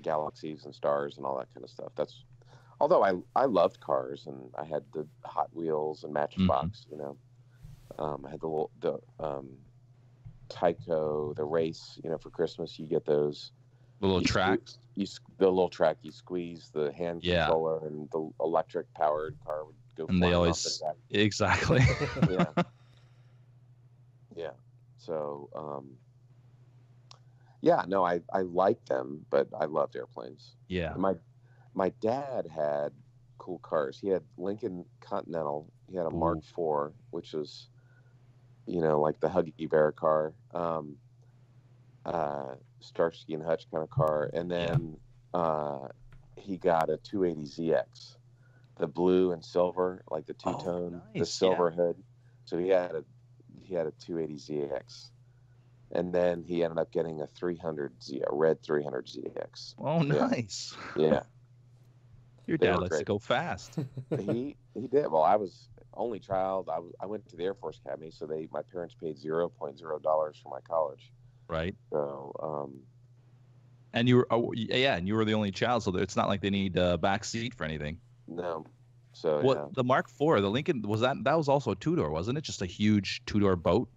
galaxies and stars and all that kind of stuff. Although I loved cars, and I had the Hot Wheels and Matchbox. I had the Tyco, the race. For Christmas you get those. The little tracks. The little track. You squeeze the hand controller, and the electric powered car would go. And they always exactly. Yeah. Yeah. So, I liked them, but I loved airplanes. Yeah. My dad had cool cars. He had Lincoln Continental. He had a Mark IV, which was, like the Huggy Bear car. Starsky and Hutch kind of car, and then he got a 280ZX, the blue and silver, like the two-tone, the silver hood. So he had a 280ZX, and then he ended up getting a red 300ZX. Oh, nice. Yeah. Your dad likes to go fast. He did. Well, I was only child. I went to the Air Force Academy, so my parents paid $0.0 for my college. Right. So, and you were, and you were the only child, so it's not like they need a back seat for anything. No. So what the Mark IV, the Lincoln, that was also a two-door, wasn't it? Just a huge two-door boat.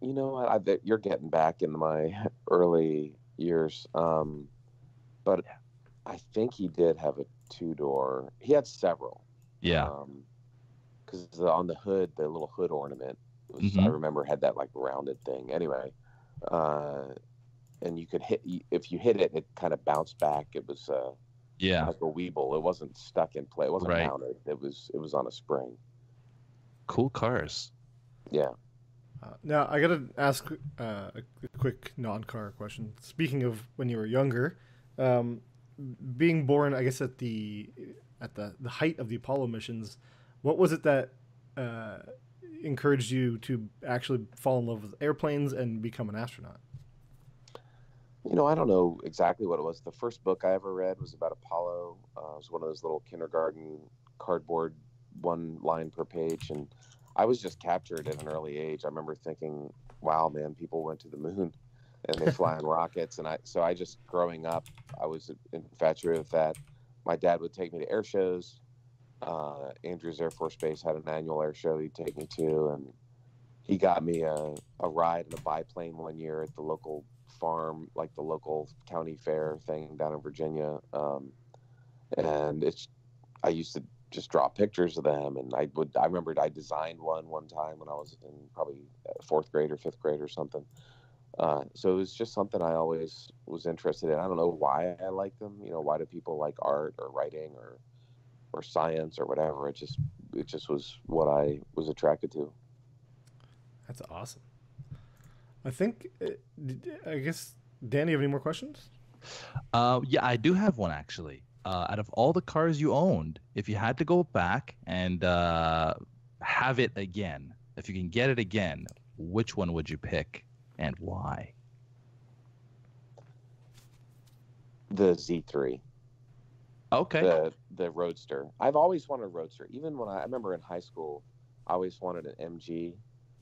You're getting back into my early years, but I think he did have a two-door. He had several. Yeah. Because on the hood, the little hood ornament was, I remember, had that like rounded thing. Anyway, and you could if you hit it, it kind of bounced back. It was like a Weeble. It wasn't stuck in place. It wasn't mounted. It was on a spring. Cool cars. Yeah. Now I gotta ask a quick non-car question. Speaking of when you were younger, being born, I guess at the height of the Apollo missions, what was it that encouraged you to actually fall in love with airplanes and become an astronaut? I don't know exactly what it was. The first book I ever read was about Apollo. It was one of those little kindergarten cardboard, one line per page, and I was just captured at an early age. I remember thinking, wow, man, people went to the moon and they fly in rockets. And I just, growing up, I was infatuated with that. My dad would take me to air shows. Andrews Air Force Base had an annual air show he'd take me to, and he got me a ride in a biplane one year at the local farm, like the local county fair thing down in Virginia. And I used to just draw pictures of them, and I remembered I designed one time when I was in probably fourth grade or fifth grade or something. So it was just something I always was interested in. I don't know why I like them. Why do people like art or writing or science or whatever? It just was what I was attracted to. That's awesome. I think, I guess, Dan, you have any more questions? Yeah, I do have one actually. Out of all the cars you owned, if you had to go back and have it again, if you can get it again, which one would you pick and why? The Z3. Okay. The Roadster. I've always wanted a Roadster. Even when I remember in high school, I always wanted an MG.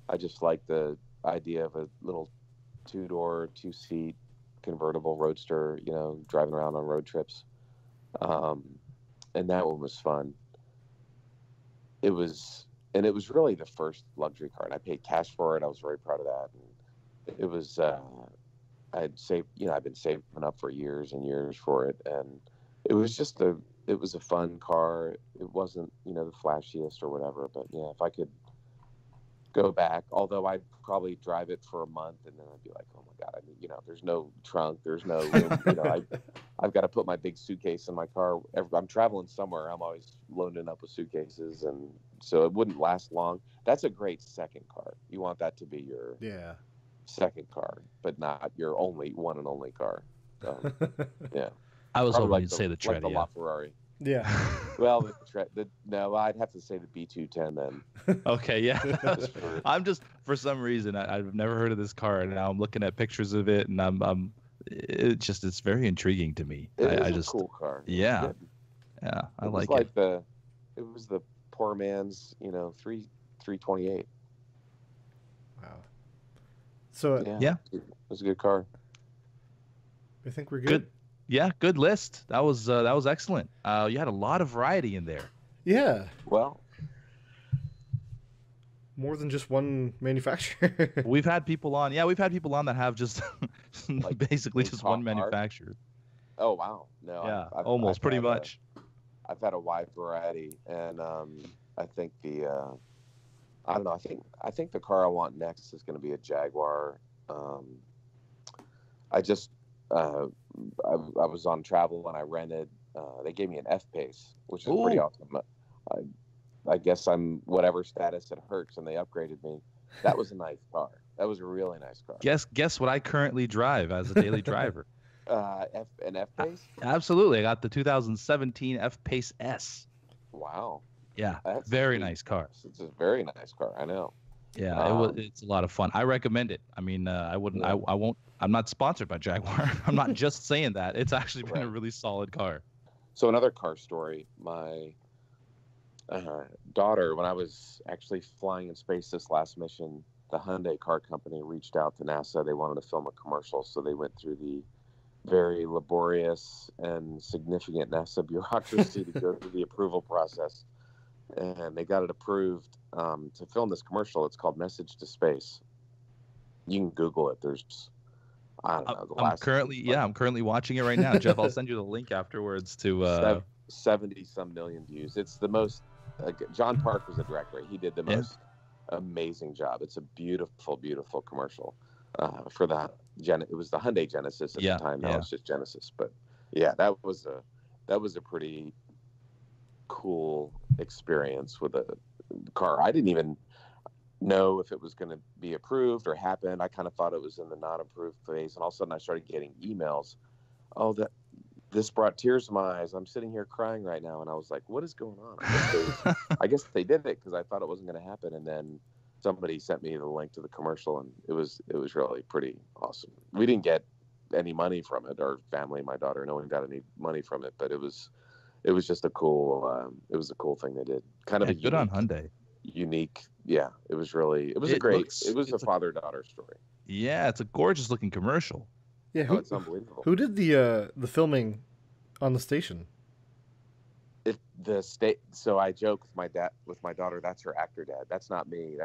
I just like the idea of a little two-door, two-seat convertible Roadster, driving around on road trips. And that one was fun. It was really the first luxury car, and I paid cash for it. I was very proud of that. And it was, I'd saved, I've been saving up for years and years for it. And it was a fun car. It wasn't, the flashiest or whatever, but yeah, if I could go back, although I'd probably drive it for a month and then I'd be like, oh my God, there's no trunk, there's no room, I've got to put my big suitcase in my car. I'm traveling somewhere, I'm always loading up with suitcases, and so it wouldn't last long. That's a great second car. You want that to be your second car, but not your one and only car. Yeah. I was probably hoping you'd say the Tredia. Like the LaFerrari. Yeah. Well, no, I'd have to say the B210 then. Okay, yeah. I'm just, for some reason, I've never heard of this car, and now I'm looking at pictures of it, and it's very intriguing to me. It is a cool car. Yeah. Yeah, I like it. It was the poor man's, 328. Wow. So yeah, it was a good car. I think we're good. Yeah, good list. That was excellent. You had a lot of variety in there. Yeah. Well, more than just one manufacturer. We've had people on that have just basically just one manufacturer. Oh wow. No. Yeah, almost pretty much. I've had a wide variety, and I think I don't know. I think the car I want next is going to be a Jaguar. I was on travel and I rented. They gave me an F-Pace, which is pretty awesome. I guess I'm whatever status at Hertz, and they upgraded me. That was a nice car. That was a really nice car. Guess what I currently drive as a daily driver. An F-Pace? Absolutely. I got the 2017 F-Pace S. Wow. Yeah, very nice car. It's a very nice car. I know. Yeah, it's a lot of fun. I recommend it. I mean, I wouldn't. Yeah. I won't. I'm not sponsored by Jaguar. I'm not just saying that. It's actually been a really solid car. So another car story. My daughter, when I was actually flying in space this last mission, the Hyundai car company reached out to NASA. They wanted to film a commercial, so they went through the very laborious and significant NASA bureaucracy to go through the approval process. And they got it approved to film this commercial. It's called Message to Space. You can Google it. There's, I don't know. I'm currently watching it right now. Jeff, I'll send you the link afterwards to 70-some million views. It's the most, John Park was the director. He did the most amazing job. It's a beautiful, beautiful commercial for that. It was the Hyundai Genesis at the time. Now it's just Genesis. But yeah, that was a pretty cool experience with a car. I didn't even know if it was going to be approved or happen. I kind of thought it was in the not approved phase, and all of a sudden I started getting emails. Oh, this brought tears to my eyes. I'm sitting here crying right now, and I was like, what is going on? I guess they did it because I thought it wasn't going to happen, and then somebody sent me the link to the commercial, and it was really pretty awesome. We didn't get any money from it. Our family, my daughter, no one got any money from it, but it was just a cool thing they did. Kind of a good on Hyundai. Unique. Yeah, it was a father-daughter story. Yeah, it's a gorgeous looking commercial. Yeah, it's unbelievable. Who did the filming on the station? the state. So I joke with my daughter. That's her actor dad. That's not me.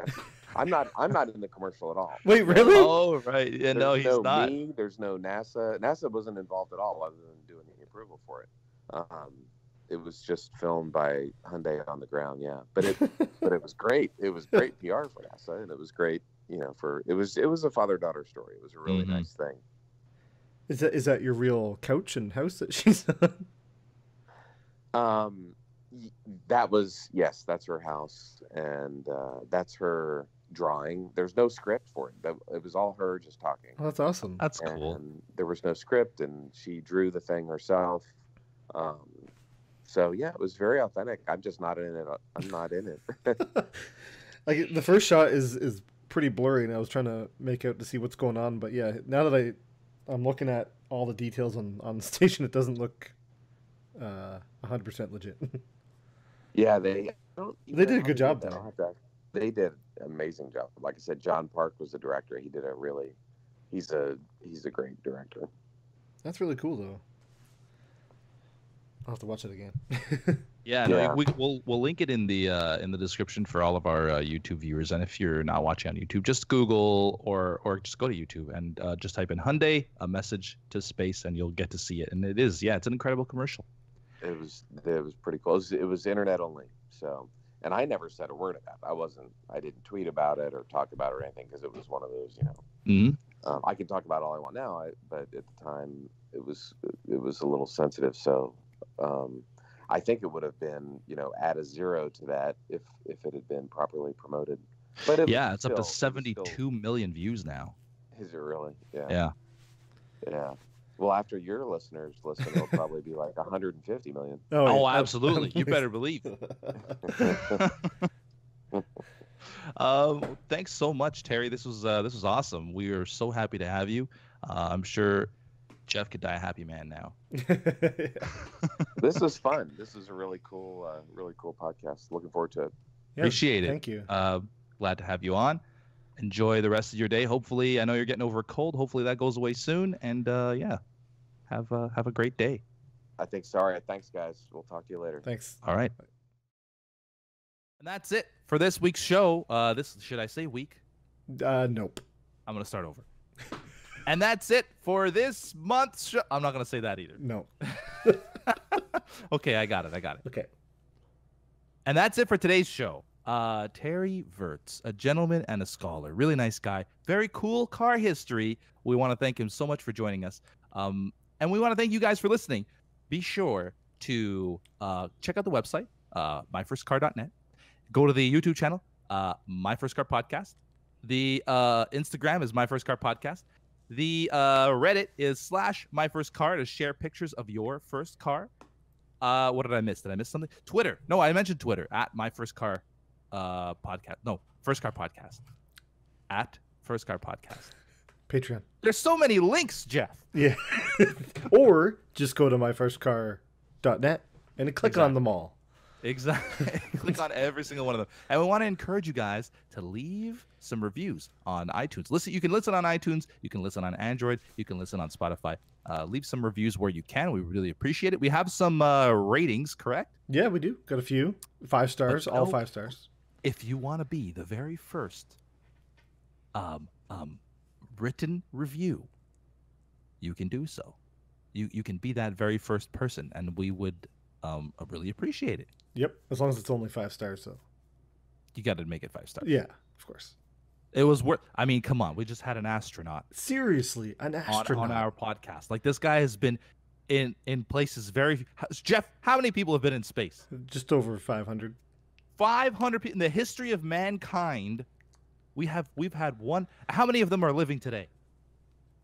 I'm not in the commercial at all. Wait, really? Oh, right. Yeah, no, he's not. Me. There's no NASA. NASA wasn't involved at all, other than doing the approval for it. It was just filmed by Hyundai on the ground. Yeah, but it was great. It was great PR for NASA, and it was great. It was a father-daughter story. It was a really nice thing. Is that your real couch and house that she's on? Yes, that's her house, and that's her drawing. There's no script for it. It was all her just talking. Oh, that's awesome. That's cool. And there was no script, and she drew the thing herself. So yeah, it was very authentic. I'm just not in it. I'm not in it. Like the first shot is pretty blurry, and I was trying to make out to see what's going on. But yeah, now that I'm looking at all the details on the station, it doesn't look 100% legit. Yeah, they did a good job though. They did an amazing job. Like I said, John Park was the director. He did he's a great director. That's really cool though. I'll have to watch it again. Yeah, no, we'll link it in the description for all of our YouTube viewers. And if you're not watching on YouTube, just Google or just go to YouTube and just type in Hyundai, a message to space, and you'll get to see it. And it's an incredible commercial. It was pretty cool. It was internet only. So, and I never said a word about it. I didn't tweet about it or talk about it or anything, because it was one of those, I can talk about it all I want now, but at the time it was a little sensitive. So, I think it would have been, add a 0 to that if it had been properly promoted. But it's up to 72 million views now. Is it really? Yeah. Yeah. Yeah. Well, after your listeners listen, it'll probably be like 150 million. Oh, absolutely. You better believe. Thanks so much, Terry. This was awesome. We are so happy to have you. I'm sure Jeff could die a happy man now. This was fun. This is a really cool podcast. Looking forward to it. Yeah, appreciate it. Thank you. Glad to have you on. Enjoy the rest of your day. Hopefully, I know you're getting over a cold. Hopefully that goes away soon. And have a great day. I think so. All right. Thanks, guys. We'll talk to you later. Thanks. All right. And that's it for this week's show. Should I say week? Nope. I'm going to start over. And that's it for this month's show. I'm not going to say that either. No. Okay, I got it. Okay. And that's it for today's show. Terry Virts, a gentleman and a scholar. Really nice guy. Very cool car history. We want to thank him so much for joining us. And we want to thank you guys for listening. Be sure to check out the website, myfirstcar.net. Go to the YouTube channel, My First Car Podcast. The Instagram is My First Car Podcast. The Reddit is /MyFirstCar to share pictures of your first car. What did I miss? Did I miss something? Twitter. No, I mentioned Twitter at My First Car Podcast. No, First Car Podcast. At First Car Podcast. Patreon. There's so many links, Jeff. Yeah. Or just go to myfirstcar.net and click on them all. Exactly. Click on every single one of them. And we want to encourage you guys to leave some reviews on iTunes. You can listen on iTunes. You can listen on Android. You can listen on Spotify. Leave some reviews where you can. We really appreciate it. We have some ratings, correct? Yeah, we do. Got a few. 5 stars, all 5 stars. If you want to be the very first written review, you can do so. You can be that very first person, and we would really appreciate it. Yep, as long as it's only 5 stars, though. You got to make it 5 stars. Yeah, of course. It was worth. I mean, come on. We just had an astronaut. Seriously, an astronaut on our podcast. Like, this guy has been in places very. Jeff, how many people have been in space? Just over 500. 500 people in the history of mankind. We've had one. How many of them are living today?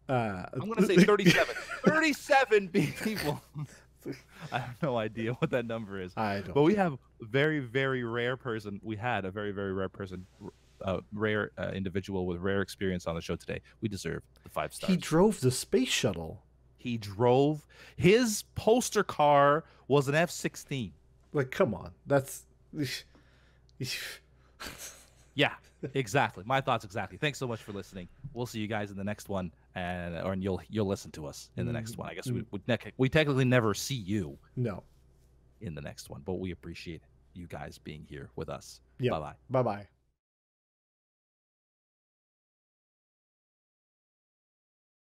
I'm going to say 37. 37 people. I have no idea what that number is. I don't. But we have a very, very rare person. We had a very, very rare person, rare individual with rare experience on the show today. We deserve the 5 stars. He drove the space shuttle. He drove. His poster car was an F-16. Like, come on. That's... Yeah, exactly. My thoughts exactly. Thanks so much for listening. We'll see you guys in the next one, and you'll listen to us in the next one. I guess we technically never see you. No. in the next one. But we appreciate you guys being here with us. Yeah. Bye-bye. Bye-bye.